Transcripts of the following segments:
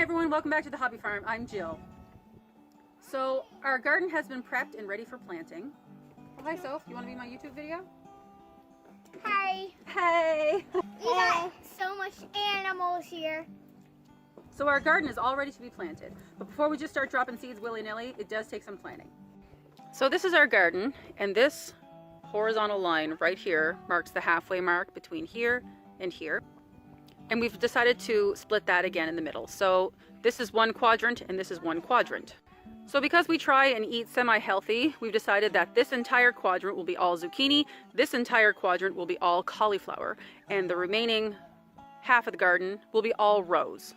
Hi everyone, welcome back to the Hobby Farm. I'm Jill. So our garden has been prepped and ready for planting. Oh, hi Soph, you want to be in my YouTube video? Hi. Hey! We got so much animals here. So our garden is all ready to be planted. But before we just start dropping seeds willy-nilly, it does take some planning. So this is our garden, and this horizontal line right here marks the halfway mark between here and here. And we've decided to split that again in the middle. So this is one quadrant and this is one quadrant. So because we try and eat semi-healthy, we've decided that this entire quadrant will be all zucchini, this entire quadrant will be all cauliflower, and the remaining half of the garden will be all rows.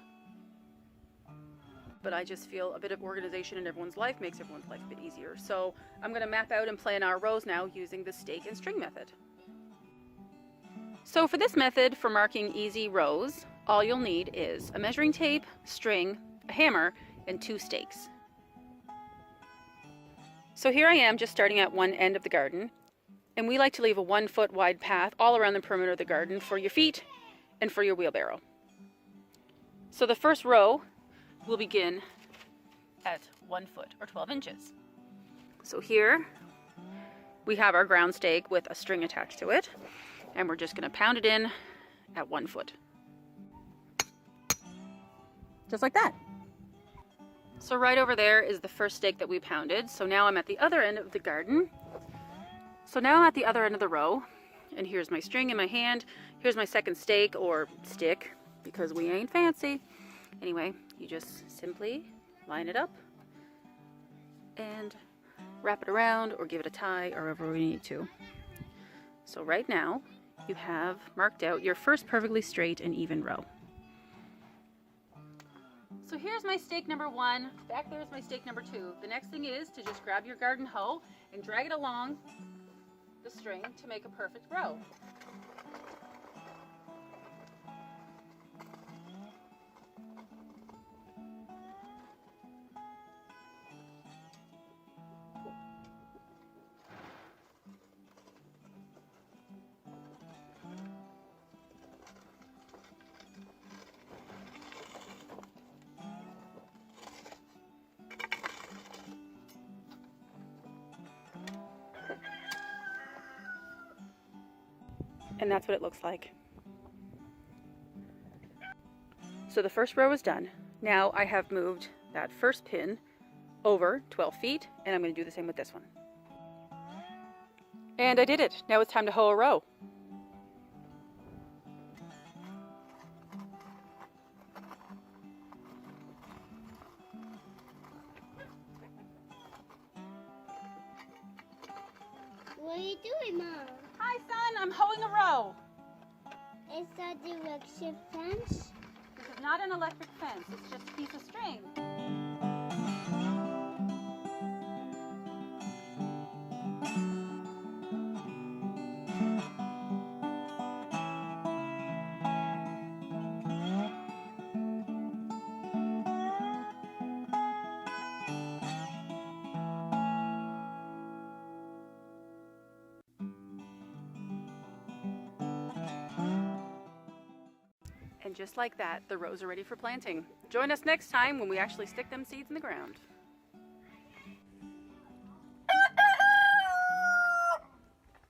But I just feel a bit of organization in everyone's life makes everyone's life a bit easier. So I'm going to map out and plan our rows now using the stake and string method. So for this method, for marking easy rows, all you'll need is a measuring tape, string, a hammer, and 2 stakes. So here I am just starting at one end of the garden, and we like to leave a 1 foot wide path all around the perimeter of the garden for your feet and for your wheelbarrow. So the first row will begin at 1 foot or 12 inches. So here we have our ground stake with a string attached to it. And we're just going to pound it in at 1 foot. Just like that. So right over there is the first stake that we pounded. So now I'm at the other end of the garden. So now I'm at the other end of the row. And here's my string in my hand. Here's my second stake, or stick, because we ain't fancy. Anyway, you just simply line it up and wrap it around or give it a tie or wherever we need to. So right now, you have marked out your first perfectly straight and even row. So here's my stake number 1. Back there's my stake number 2. The next thing is to just grab your garden hoe and drag it along the string to make a perfect row. And that's what it looks like. So the first row is done. Now I have moved that first pin over 12 feet, and I'm going to do the same with this one. And I did it. Now it's time to hoe a row. What are you doing, Mom? Hi, son. I'm hoeing a row. Is that the electric fence? This is not an electric fence. It's just a piece of string. And just like that, the rows are ready for planting. Join us next time when we actually stick them seeds in the ground.